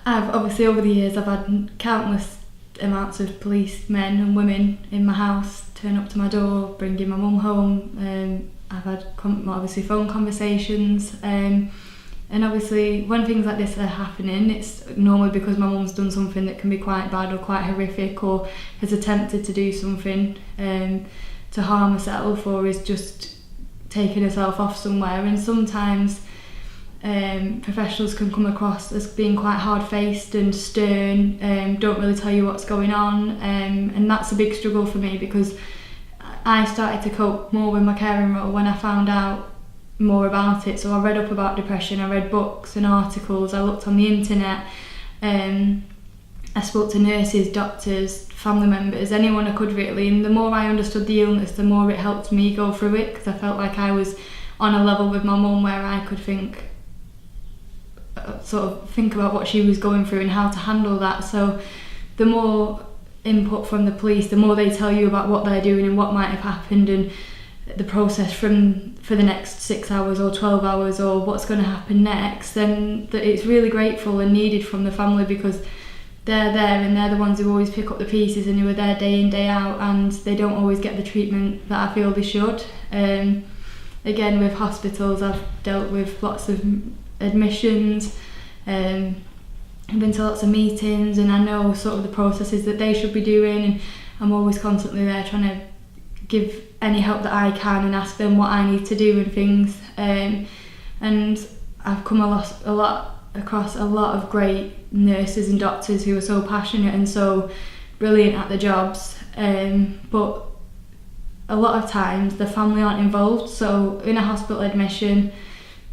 I've obviously over the years I've had countless amounts of policemen and women in my house turn up to my door, bringing my mum home. I've had obviously phone conversations, and obviously when things like this are happening, it's normally because my mum's done something that can be quite bad or quite horrific, or has attempted to do something to harm herself, or is just taking herself off somewhere. And sometimes professionals can come across as being quite hard-faced and stern, don't really tell you what's going on, and that's a big struggle for me, because I started to cope more with my caring role when I found out more about it. So I read up about depression, I read books and articles, I looked on the internet, I spoke to nurses, doctors, family members, anyone I could really, and the more I understood the illness, the more it helped me go through it, because I felt like I was on a level with my mum where I could think about what she was going through and how to handle that. So the more input from the police, the more they tell you about what they're doing and what might have happened, and the process for the next 6 hours or 12 hours or what's going to happen next, then it's really grateful and needed from the family, because they're there and they're the ones who always pick up the pieces and who are there day in, day out, and they don't always get the treatment that I feel they should. Again, with hospitals, I've dealt with lots of admissions, I've been to lots of meetings, and I know sort of the processes that they should be doing, and I'm always constantly there trying to give any help that I can and ask them what I need to do and things, and I've come across a lot of great nurses and doctors who are so passionate and so brilliant at their jobs, but a lot of times the family aren't involved. So in a hospital admission,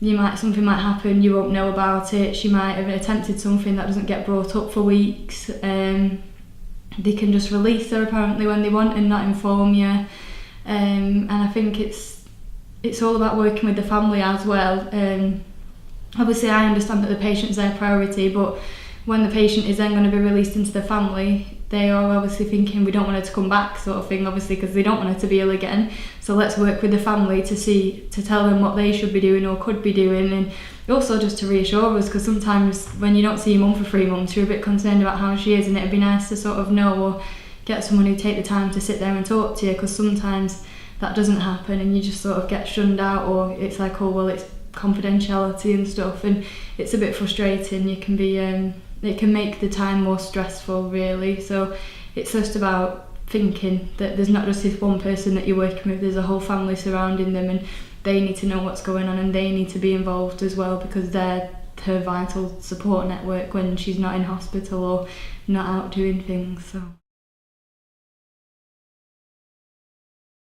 something might happen, you won't know about it. She might have attempted something that doesn't get brought up for weeks. They can just release her apparently when they want and not inform you. And I think it's all about working with the family as well. Obviously I understand that the patient's their priority, but when the patient is then going to be released into the family, they are obviously thinking, we don't want her to come back, sort of thing, obviously, because they don't want her to be ill again. So let's work with the family to tell them what they should be doing or could be doing, and also just to reassure us, because sometimes when you don't see your mum for 3 months, you're a bit concerned about how she is, and it'd be nice to sort of know, or get someone who take the time to sit there and talk to you, because sometimes that doesn't happen and you just sort of get shunned out, or it's like, oh well, it's confidentiality and stuff, and it's a bit frustrating. You can be it can make the time more stressful, really. So it's just about thinking that there's not just this one person that you're working with, there's a whole family surrounding them, and they need to know what's going on, and they need to be involved as well, because they're her vital support network when she's not in hospital or not out doing things. So